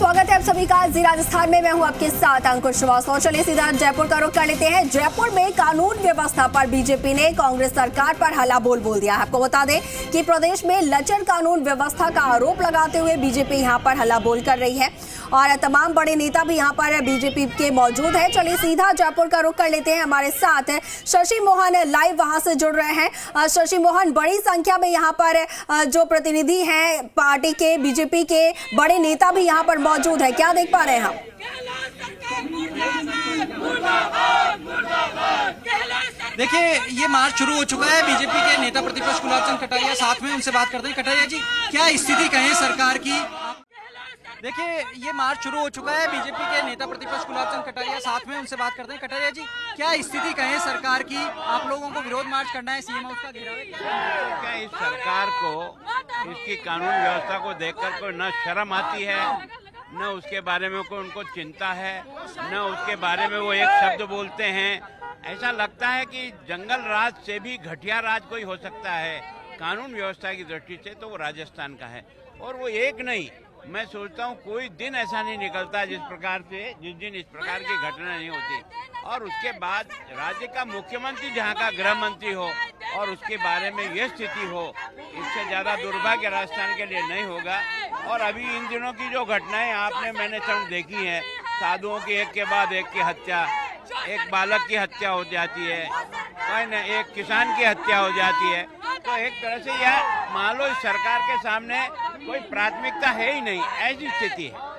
स्वागत है आप सभी का जी राजस्थान में। मैं हूं आपके साथ अंकुर श्रीवास्तव। चलिए सीधा जयपुर का रुख कर लेते हैं। जयपुर में कानून व्यवस्था पर बीजेपी ने कांग्रेस सरकार पर हल्ला बोल दिया है। आपको बता दें कि प्रदेश में लचर कानून व्यवस्था का आरोप लगाते हुए बीजेपी यहां पर हल्ला बोल कर रही है और तमाम बड़े नेता भी यहां पर बीजेपी के मौजूद हैं। चलिए सीधा जयपुर का रुख कर लेते हैं। हमारे साथ शशि मोहन लाइव वहां से जुड़ रहे हैं। शशि मोहन, बड़ी संख्या में यहाँ पर जो प्रतिनिधि हैं पार्टी के, बीजेपी के बड़े नेता भी यहाँ पर मौजूद है, क्या देख पा रहे हैं हम? देखिए, ये मार्च शुरू हो चुका है। बीजेपी के नेता प्रतिपक्ष गुलाब चंद कटारिया साथ में, उनसे बात करते हैं। कटारिया जी, क्या स्थिति कहें सरकार की? देखिए, ये मार्च शुरू हो चुका है। बीजेपी के नेता प्रतिपक्ष गुलाब चंद कटारिया साथ में, उनसे बात करते हैं। कटारिया जी, क्या स्थिति कहें सरकार की? आप लोगों को विरोध मार्च करना है, सीएम हाउस का घेराव है। क्या इस सरकार को इसकी कानून व्यवस्था को देखकर कोई न शर्म आती है, न उसके बारे में कोई उनको चिंता है, न उसके बारे में वो एक शब्द बोलते हैं। ऐसा लगता है कि जंगल राज से भी घटिया राज कोई हो सकता है कानून व्यवस्था की दृष्टि से, तो वो राजस्थान का है। और वो एक नहीं, मैं सोचता हूँ कोई दिन ऐसा नहीं निकलता जिस दिन इस प्रकार की घटना नहीं होती। और उसके बाद राज्य का मुख्यमंत्री जहाँ का गृह मंत्री हो और उसके बारे में ये स्थिति हो, इससे ज्यादा दुर्भाग्य राजस्थान के लिए नहीं होगा। और अभी इन दिनों की जो घटनाएं मैंने सब देखी है, साधुओं की एक के बाद एक की हत्या, एक बालक की हत्या हो जाती है, एक किसान की हत्या हो जाती है, तो एक तरह से यह मान लो इस सरकार के सामने कोई प्राथमिकता है ही नहीं, ऐसी स्थिति है।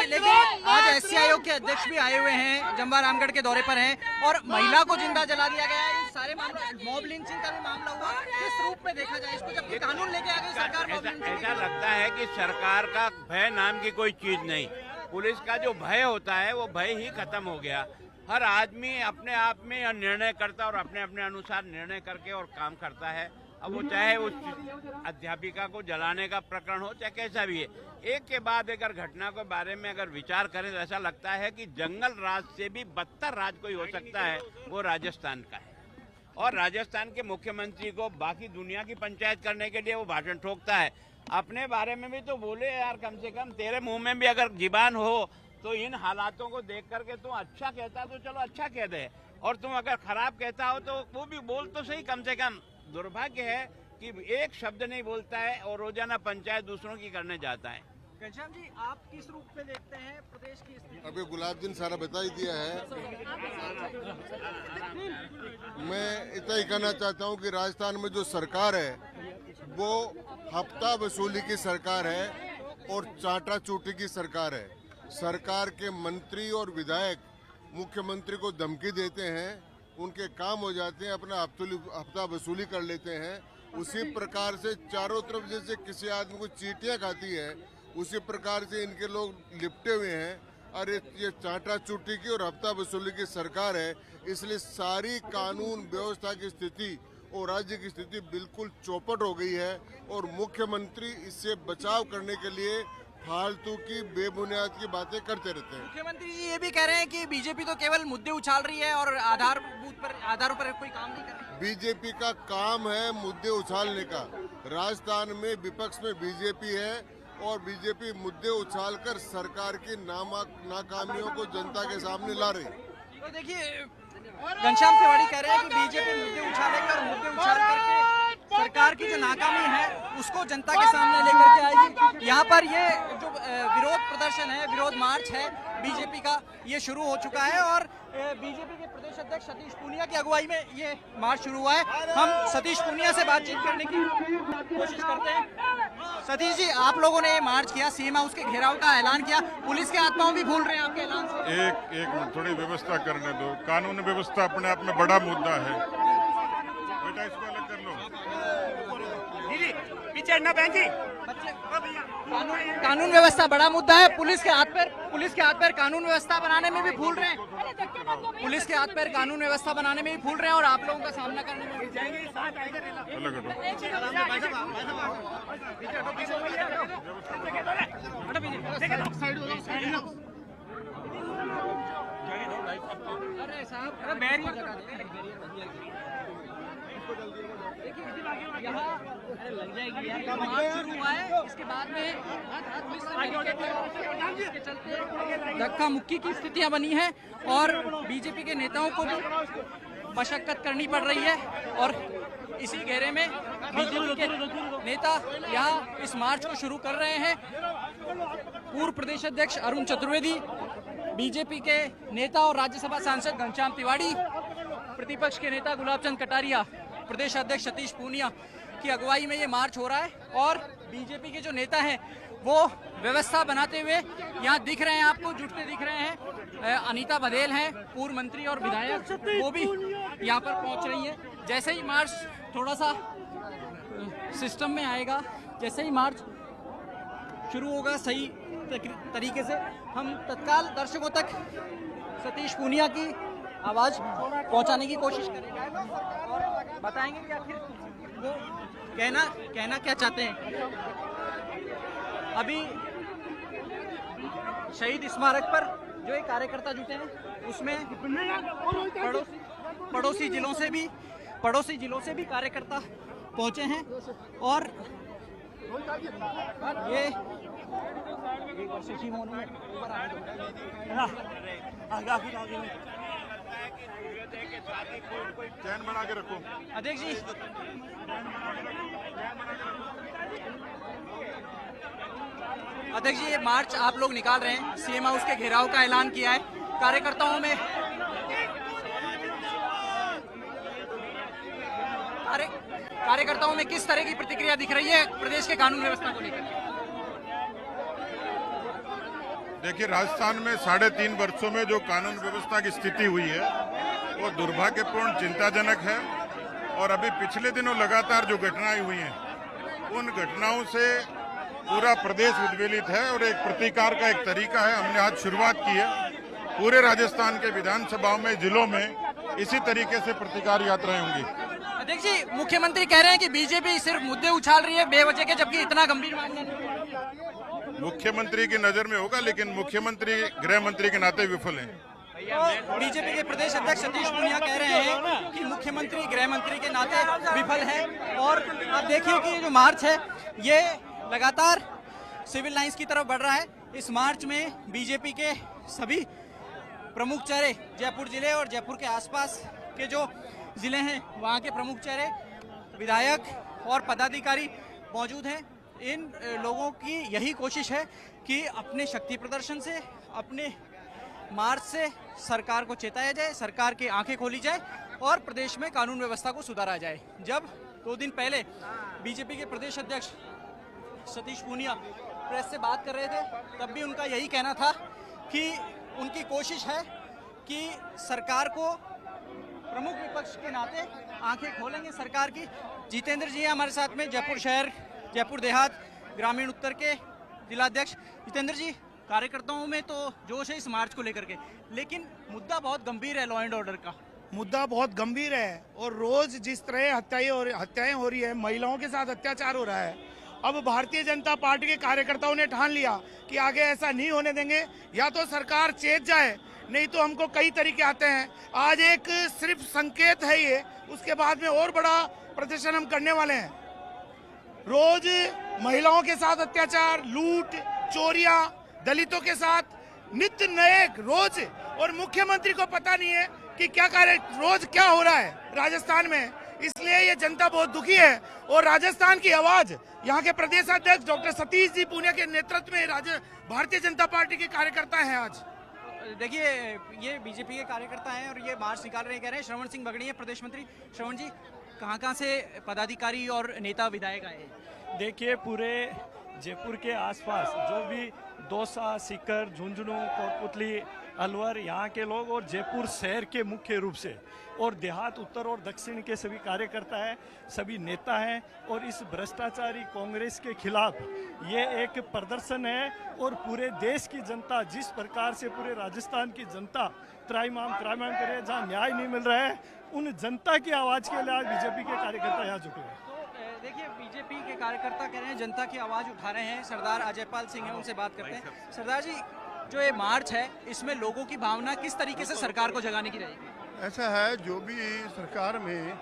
लेकिन आज एससी आयोग के अध्यक्ष भी आए हुए हैं, जमवा रामगढ़ के दौरे पर हैं और महिला को जिंदा जला दिया गया है। इन सारे मामले, मॉब लिंचिंग का भी मामला हुआ, किस रूप में देखा जाए इसको, जबकि कानून लेके आ गई सरकार? ऐसा लगता है कि सरकार का भय नाम की कोई चीज नहीं। पुलिस का जो भय होता है वो भय ही खत्म हो गया। हर आदमी अपने आप में निर्णय करता और अपने अपने अनुसार निर्णय करके और काम करता है। अब वो चाहे उस अध्यापिका को जलाने का प्रकरण हो, चाहे कैसा भी है, एक के बाद एक घटना के बारे में अगर विचार करें तो ऐसा लगता है कि जंगल राज से भी बदतर राज कोई हो सकता है, वो राजस्थान का है। और राजस्थान के मुख्यमंत्री को बाकी दुनिया की पंचायत करने के लिए वो भाषण ठोकता है। अपने बारे में भी तो बोले यार, कम से कम तेरे मुंह में भी अगर जीबान हो तो इन हालातों को देख करके तुम अच्छा कहता तो चलो अच्छा कह दे, और तुम अगर खराब कहता हो तो वो भी बोल तो सही कम से कम। दुर्भाग्य है कि एक शब्द नहीं बोलता है और रोजाना पंचायत दूसरों की करने जाता है। घनश्याम जी, आप किस रूप में देखते हैं प्रदेश की स्थिति? अभी गुलाब जी ने सारा बता ही दिया है। मैं इतना ही कहना चाहता हूं कि राजस्थान में जो सरकार है वो हफ्ता वसूली की सरकार है और चाटा चूटी की सरकार है। सरकार के मंत्री और विधायक मुख्यमंत्री को धमकी देते हैं, उनके काम हो जाते हैं, अपना हफ्ता वसूली कर लेते हैं। उसी प्रकार से चारों तरफ जैसे किसी आदमी को चींटियां खाती है, उसी प्रकार से इनके लोग लिपटे हुए हैं। और ये चाटा चूटी की और हफ्ता वसूली की सरकार है, इसलिए सारी कानून व्यवस्था की स्थिति और राज्य की स्थिति बिल्कुल चौपट हो गई है। और मुख्यमंत्री इससे बचाव करने के लिए फालतू की बेबुनियाद की बातें करते रहते हैं। मुख्यमंत्री जी ये भी कह रहे हैं कि बीजेपी तो केवल मुद्दे उछाल रही है और आधारों पर कोई काम नहीं कर रही। बीजेपी का काम है मुद्दे उछालने का। राजस्थान में विपक्ष में बीजेपी है और बीजेपी मुद्दे उछालकर सरकार की नाकामियों को जनता के सामने ला रही। तो देखिए, घनश्याम तिवारी कह रहे हैं कि बीजेपी मुद्दे उछालेगी और मुद्दे उछाल करके सरकार की जो नाकामी है उसको जनता के सामने लेकर के आएगी। यहाँ पर ये जो विरोध प्रदर्शन है, विरोध मार्च है बीजेपी का, ये शुरू हो चुका है और बीजेपी के प्रदेश अध्यक्ष सतीश पूनिया की अगुवाई में ये मार्च शुरू हुआ है। हम सतीश पूनिया से बातचीत करने की कोशिश करते हैं। सतीश जी, आप लोगों ने ये मार्च किया, सीएम हाउस के घेराव का ऐलान किया, पुलिस के आत्माओं भी भूल रहे हैं आपके ऐलान से। एक मिनट, थोड़ी व्यवस्था करने दो। कानून व्यवस्था अपने आप में बड़ा मुद्दा है, बेटा इसको अलग कर लो। पीछे हटना बहन जी। कानून व्यवस्था बड़ा मुद्दा है, पुलिस के हाथ पैर कानून व्यवस्था बनाने में भी भूल रहे हैं, पुलिस के हाथ पैर कानून व्यवस्था बनाने में भी भूल रहे हैं और आप लोगों का सामना करने में भी जाएंगे। अरे साहब, यहाँ लग जाएगी यार, मार्च शुरू हुआ है, इसके बाद में इसके चलते धक्का मुक्की की स्थितियां बनी हैं और बीजेपी के नेताओं को भी मशक्कत करनी पड़ रही है। और इसी घेरे में बीजेपी के नेता यहाँ इस मार्च को शुरू कर रहे हैं। पूर्व प्रदेश अध्यक्ष अरुण चतुर्वेदी, बीजेपी के नेता और राज्यसभा सांसद घनश्याम तिवारी, प्रतिपक्ष के नेता गुलाबचंद कटारिया, प्रदेश अध्यक्ष सतीश पूनिया की अगुवाई में ये मार्च हो रहा है। और बीजेपी के जो नेता हैं वो व्यवस्था बनाते हुए यहाँ दिख रहे हैं, आपको जुटते दिख रहे हैं। अनीता बघेल हैं, पूर्व मंत्री और विधायक, वो भी यहाँ पर पहुँच रही हैं। जैसे ही मार्च थोड़ा सा सिस्टम में आएगा, जैसे ही मार्च शुरू होगा सही तरीके से, हम तत्काल दर्शकों तक सतीश पूनिया की आवाज़ पहुंचाने की कोशिश करेंगे और बताएंगे कि आखिर वो कहना क्या चाहते हैं। अभी शहीद स्मारक पर जो एक कार्यकर्ता जुटे हैं उसमें पड़ोसी जिलों से भी कार्यकर्ता पहुंचे हैं। और ये चैन बना के रखो अध्यक्ष जी। अध्यक्ष जी, ये मार्च आप लोग निकाल रहे हैं, सीएम हाउस के घेराव का ऐलान किया है, कार्यकर्ताओं में किस तरह की प्रतिक्रिया दिख रही है प्रदेश के कानून व्यवस्था को लेकर? देखिए, राजस्थान में 3.5 वर्षों में जो कानून व्यवस्था की स्थिति हुई है वो दुर्भाग्यपूर्ण, चिंताजनक है। और अभी पिछले दिनों लगातार जो घटनाएं हुई हैं उन घटनाओं से पूरा प्रदेश उद्वेलित है और एक प्रतिकार का एक तरीका है। हमने आज शुरुआत की है, पूरे राजस्थान के विधानसभाओं में, जिलों में इसी तरीके से प्रतिकार यात्राएं होंगी। अध्यक्ष जी, मुख्यमंत्री कह रहे हैं कि बीजेपी सिर्फ मुद्दे उछाल रही है बेवजह के, जबकि इतना गंभीर मामला नहीं। मुख्यमंत्री की नजर में होगा, लेकिन मुख्यमंत्री गृह मंत्री के नाते विफल हैं। तो बीजेपी के प्रदेश अध्यक्ष सतीश पूनिया कह रहे हैं कि मुख्यमंत्री गृह मंत्री के नाते विफल है। और आप देखिए कि जो मार्च है ये लगातार सिविल लाइंस की तरफ बढ़ रहा है। इस मार्च में बीजेपी के सभी प्रमुख चेहरे, जयपुर जिले और जयपुर के आसपास के जो जिले हैं वहाँ के प्रमुख चेहरे, विधायक और पदाधिकारी मौजूद हैं। इन लोगों की यही कोशिश है कि अपने शक्ति प्रदर्शन से, अपने मार्च से सरकार को चेताया जाए, सरकार की आंखें खोली जाए और प्रदेश में कानून व्यवस्था को सुधारा जाए। जब 2 दिन पहले बीजेपी के प्रदेश अध्यक्ष सतीश पूनिया प्रेस से बात कर रहे थे, तब भी उनका यही कहना था कि उनकी कोशिश है कि सरकार को प्रमुख विपक्ष के नाते आंखें खोलेंगे सरकार की। जितेंद्र जी हमारे साथ में, जयपुर शहर, जयपुर देहात ग्रामीण उत्तर के जिलाध्यक्ष। जितेंद्र जी, कार्यकर्ताओं में तो जोश है इस मार्च को लेकर के, लेकिन मुद्दा बहुत गंभीर है, लॉ एंड ऑर्डर का मुद्दा बहुत गंभीर है। और रोज जिस तरह हत्याएं हो रही है, महिलाओं के साथ अत्याचार हो रहा है, अब भारतीय जनता पार्टी के कार्यकर्ताओं ने ठान लिया कि आगे ऐसा नहीं होने देंगे। या तो सरकार चेत जाए, नहीं तो हमको कई तरीके आते हैं। आज एक सिर्फ संकेत है ये, उसके बाद में और बड़ा प्रदर्शन हम करने वाले हैं। रोज महिलाओं के साथ अत्याचार, लूट, चोरियां, दलितों के साथ नित्य नए रोज, और मुख्यमंत्री को पता नहीं है कि क्या कार्य रोज क्या हो रहा है राजस्थान में। इसलिए ये जनता बहुत दुखी है। और राजस्थान की आवाज यहाँ के प्रदेश अध्यक्ष डॉक्टर सतीश जी पूनिया के नेतृत्व में भारतीय जनता पार्टी के कार्यकर्ता हैं। आज देखिए, ये बीजेपी के कार्यकर्ता हैं और ये मार्च निकाल रहे हैं, कह रहे हैं। श्रवण सिंह बगड़ी है प्रदेश मंत्री। श्रवण जी, कहाँ से पदाधिकारी और नेता विधायक आए? देखिए, पूरे जयपुर के आसपास जो भी दौसा, सीकर, झुंझुनू, कोटपुतली, अलवर, यहाँ के लोग, और जयपुर शहर के मुख्य रूप से, और देहात, उत्तर और दक्षिण के सभी कार्यकर्ता हैं, सभी नेता हैं। और इस भ्रष्टाचारी कांग्रेस के खिलाफ ये एक प्रदर्शन है। और पूरे देश की जनता, जिस प्रकार से पूरे राजस्थान की जनता त्राहिमाम कर रही है, जहाँ न्याय नहीं मिल रहा है, उन जनता की आवाज़ के लिए आज बीजेपी के कार्यकर्ता यहाँ जुटे हैं। देखिए, बीजेपी के कार्यकर्ता कह रहे हैं जनता की आवाज़ उठा रहे हैं। सरदार अजयपाल सिंह हैं, उनसे बात करते हैं। सरदार जी, जो ये मार्च है इसमें लोगों की भावना किस तरीके से सरकार को जगाने की रहेगी? ऐसा है, जो भी सरकार में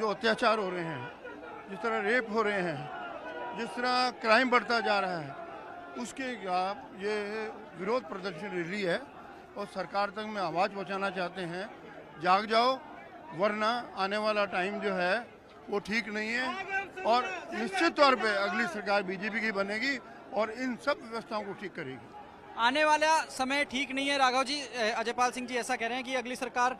जो अत्याचार हो रहे हैं, जिस तरह रेप हो रहे हैं, जिस तरह क्राइम बढ़ता जा रहा है, उसके खिलाफ ये विरोध प्रदर्शन रैली है और सरकार तक में आवाज़ पहुंचाना चाहते हैं, जाग जाओ, वरना आने वाला टाइम जो है वो ठीक नहीं है और निश्चित तौर पे अगली सरकार बीजेपी की बनेगी और इन सब व्यवस्थाओं को ठीक करेगी। आने वाला समय ठीक नहीं है राघव जी, अजयपाल सिंह जी ऐसा कह रहे हैं कि अगली सरकार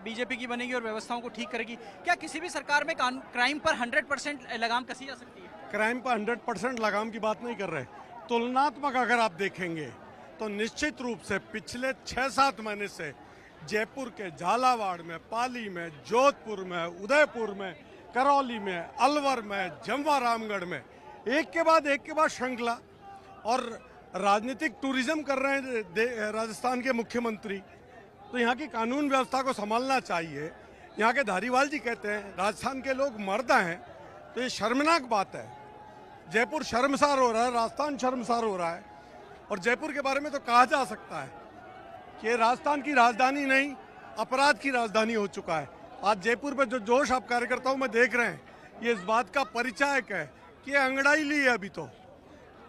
बीजेपी की बनेगी और व्यवस्थाओं को ठीक करेगी। क्या किसी भी सरकार में क्राइम पर 100% लगाम कसी जा सकती है? क्राइम पर 100% लगाम की बात नहीं कर रहे, तुलनात्मक अगर आप देखेंगे तो निश्चित रूप से पिछले 6-7 महीने से जयपुर के झालावाड़ में, पाली में, जोधपुर में, उदयपुर में, करौली में, अलवर में, जमवा रामगढ़ में एक के बाद श्रृंखला और राजनीतिक टूरिज्म कर रहे हैं राजस्थान के मुख्यमंत्री। तो यहाँ की कानून व्यवस्था को संभालना चाहिए। यहाँ के धारीवाल जी कहते हैं राजस्थान के लोग मर्द हैं, तो ये शर्मनाक बात है। जयपुर शर्मसार हो रहा है, राजस्थान शर्मसार हो रहा है। और जयपुर के बारे में तो कहा जा सकता है कि ये राजस्थान की राजधानी नहीं, अपराध की राजधानी हो चुका है। आज जयपुर में जो जोश आप कार्यकर्ताओं में देख रहे हैं, ये इस बात का परिचायक है कि ये अंगड़ाई ली है। अभी तो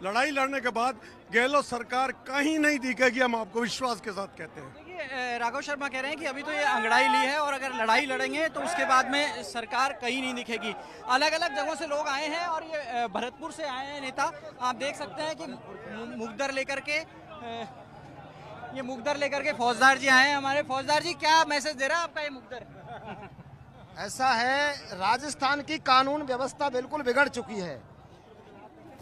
लड़ाई लड़ने के बाद गहलोत सरकार कहीं नहीं दिखेगी, हम आपको विश्वास के साथ कहते हैं। देखिए राघव शर्मा कह रहे हैं कि अभी तो ये अंगड़ाई ली है और अगर लड़ाई लड़ेंगे तो उसके बाद में सरकार कहीं नहीं दिखेगी। अलग अलग जगहों से लोग आए हैं और ये भरतपुर से आए हैं नेता। आप देख सकते हैं कि मुकदर लेकर के फौजदार जी आए हैं हमारे। फौजदार जी, क्या मैसेज दे रहा है आपका ये मुकदर? ऐसा है, राजस्थान की कानून व्यवस्था बिल्कुल बिगड़ चुकी है।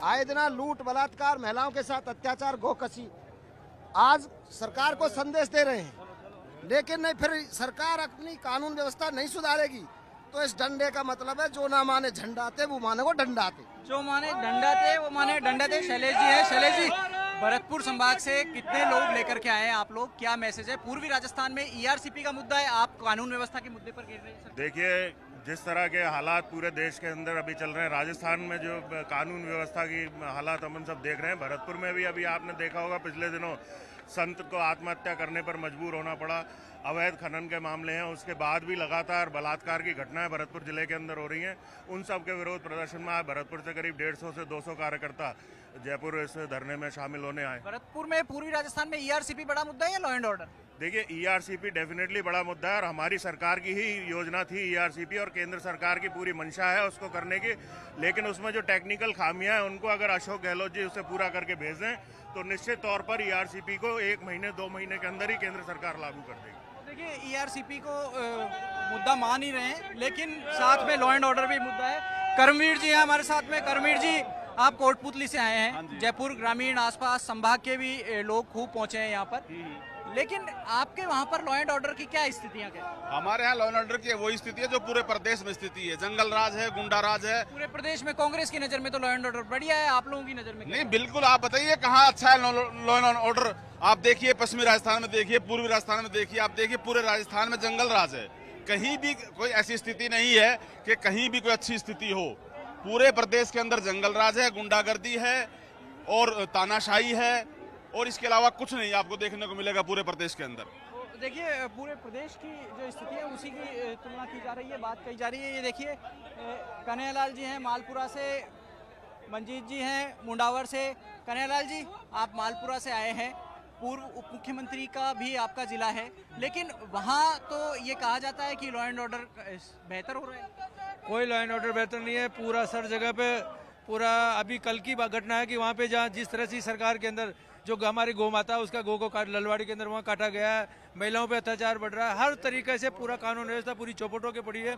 आए दिन लूट, बलात्कार, महिलाओं के साथ अत्याचार, गोकशी। आज सरकार को संदेश दे रहे हैं, लेकिन नहीं, फिर सरकार अपनी कानून व्यवस्था नहीं सुधारेगी तो इस डंडे का मतलब है जो ना माने झंडाते वो माने वो डंडाते। जो माने डंडाते वो माने डंडाते। शैलेश जी है। शैलेश जी, भरतपुर संभाग से कितने लोग लेकर के आए हैं आप लोग, क्या मैसेज है? पूर्वी राजस्थान में ईआरसीपी का मुद्दा है, आप कानून व्यवस्था के मुद्दे पर कह रहे हैं। देखिए, जिस तरह के हालात पूरे देश के अंदर अभी चल रहे हैं, राजस्थान में जो कानून व्यवस्था की हालात हम सब देख रहे हैं, भरतपुर में भी अभी आपने देखा होगा पिछले दिनों संत को आत्महत्या करने पर मजबूर होना पड़ा। अवैध खनन के मामले हैं, उसके बाद भी लगातार बलात्कार की घटनाएं भरतपुर जिले के अंदर हो रही हैं। उन सब के विरोध प्रदर्शन में आज भरतपुर से करीब 150 से 200 कार्यकर्ता जयपुर इस धरने में शामिल होने आए। भरतपुर में, पूर्वी राजस्थान में ईआरसीपी बड़ा मुद्दा है या लॉ एंड ऑर्डर? देखिए, ईआरसीपी डेफिनेटली बड़ा मुद्दा है और हमारी सरकार की ही योजना थी ईआरसीपी और केंद्र सरकार की पूरी मंशा है उसको करने की। लेकिन उसमें जो टेक्निकल खामियां हैं उनको अगर अशोक गहलोत जी उसे पूरा करके भेज दें तो निश्चित तौर पर ईआरसीपी को 1 महीने 2 महीने के अंदर ही केंद्र सरकार लागू कर देगी। देखिए, ईआरसीपी को मुद्दा मान ही रहे हैं, लेकिन साथ में लॉ एंड ऑर्डर भी मुद्दा है। कर्मवीर जी हैं हमारे साथ में। कर्मवीर जी, आप कोटपुतली से आए हैं। जयपुर ग्रामीण आसपास संभाग के भी लोग खूब पहुंचे हैं यहाँ पर, लेकिन आपके वहाँ पर लॉ एंड ऑर्डर की क्या स्थितियाँ क्या? हमारे यहाँ लॉ एंड ऑर्डर की वही स्थिति है जो पूरे प्रदेश में स्थिति है। जंगल राज है, गुंडा राज है। पूरे प्रदेश में कांग्रेस की नजर में तो लॉ एंड ऑर्डर बढ़िया है, आप लोगों की नजर में नहीं, बिल्कुल। आप बताइए कहाँ अच्छा है लॉ एंड ऑर्डर? आप देखिए पश्चिमी राजस्थान में, देखिए पूर्वी राजस्थान में, देखिए आप देखिए पूरे राजस्थान में जंगल राज है। कहीं भी कोई ऐसी स्थिति नहीं है कि कहीं भी कोई अच्छी स्थिति हो। पूरे प्रदेश के अंदर जंगल राज है, गुंडागर्दी है और तानाशाही है और इसके अलावा कुछ नहीं आपको देखने को मिलेगा पूरे प्रदेश के अंदर। देखिए, पूरे प्रदेश की जो स्थिति है उसी की तुलना की जा रही है, बात कही जा रही है। ये देखिए, कन्हैयालाल जी हैं मालपुरा से, मंजीत जी हैं मुंडावर से। कन्हैयालाल जी, आप मालपुरा से आए हैं, पूर्व उप मुख्यमंत्री का भी आपका जिला है, लेकिन वहाँ तो ये कहा जाता है कि लॉ एंड ऑर्डर बेहतर हो रहा है। कोई लॉ एंड ऑर्डर बेहतर नहीं है। पूरा सर जगह पे पूरा अभी कल की घटना है कि वहाँ पे जहाँ जिस तरह से सरकार के अंदर जो हमारी गौ माता उसका गौ को ललवाड़ी के अंदर वहाँ काटा गया है, महिलाओं पे अत्याचार बढ़ रहा है, हर तरीके से पूरा कानून व्यवस्था पूरी चौपटों के पड़ी है।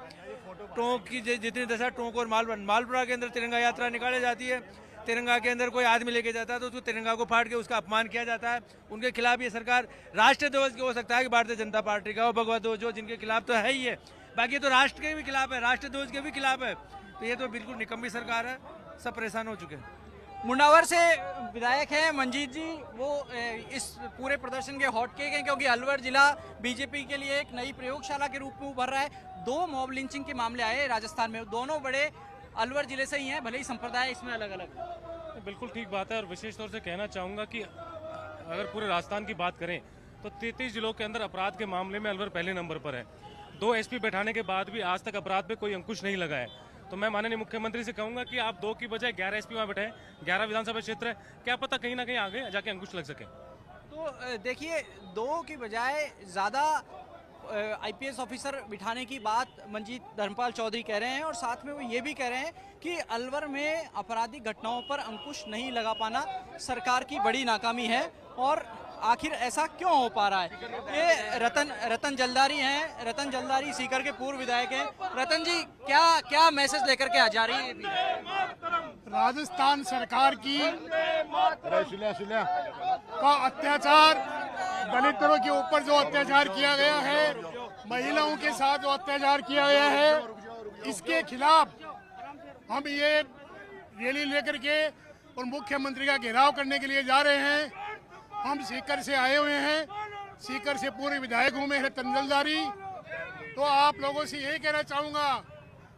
टोंक की जितनी दशा टोंक और मालपुरा के अंदर तिरंगा यात्रा निकाली जाती है। तिरंगा के अंदर कोई आदमी लेके जाता है तो उसको तिरंगा को फाड़ के उसका अपमान किया जाता है। उनके खिलाफ ये सरकार राष्ट्रीय ध्वज हो सकता है कि भारतीय जनता पार्टी का और भगवा ध्वज जो जिनके खिलाफ तो है ही है, बाकी तो राष्ट्र के भी खिलाफ है, राष्ट्रीय ध्वज के भी खिलाफ है। तो ये तो बिल्कुल निकम्मी सरकार है, सब परेशान हो चुके हैं। मुंडावर से विधायक हैं मंजीत जी, वो इस पूरे प्रदर्शन के हॉट केक हैं क्योंकि अलवर जिला बीजेपी के लिए एक नई प्रयोगशाला के रूप में उभर रहा है। 2 मॉब लिंचिंग के मामले आए राजस्थान में, दोनों बड़े अलवर जिले से ही हैं, भले ही संप्रदाय इसमें अलग अलग। बिल्कुल ठीक बात है और विशेष तौर से कहना चाहूँगा कि अगर पूरे राजस्थान की बात करें तो 33 जिलों के अंदर अपराध के मामले में अलवर पहले नंबर पर है। 2 एसपी बैठाने के बाद भी आज तक अपराध पे कोई अंकुश नहीं लगा है। तो मैं माननीय मुख्यमंत्री से कहूंगा कि आप 2 की बजाय 11 एसपी वहां बैठाएं। 11 विधानसभा क्षेत्र है, क्या पता कहीं ना कहीं आगे जाके अंकुश लग सके। तो देखिए 2 की बजाय ज़्यादा आईपीएस ऑफिसर बिठाने की बात मंजीत धर्मपाल चौधरी कह रहे हैं और साथ में वो ये भी कह रहे हैं कि अलवर में आपराधिक घटनाओं पर अंकुश नहीं लगा पाना सरकार की बड़ी नाकामी है। और आखिर ऐसा क्यों हो पा रहा है? ये रतन जलदारी हैं। रतन जलदारी सीकर के पूर्व विधायक हैं। रतन जी, क्या मैसेज लेकर के आ जा रही है? राजस्थान सरकार की का अत्याचार, दलितों के ऊपर जो अत्याचार किया गया है, महिलाओं के साथ जो अत्याचार किया गया है, इसके खिलाफ हम ये रैली लेकर के और मुख्यमंत्री का घेराव करने के लिए जा रहे हैं। हम सीकर से आए हुए हैं, सीकर से पूर्व विधायक हूँ मैं रतन जलदारी। तो आप लोगों से यही कहना चाहूँगा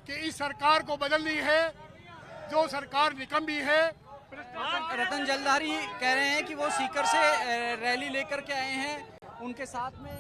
कि इस सरकार को बदलनी है, जो सरकार निकम्मी है। रतन जलदारी कह रहे हैं कि वो सीकर से रैली लेकर के आए हैं, उनके साथ में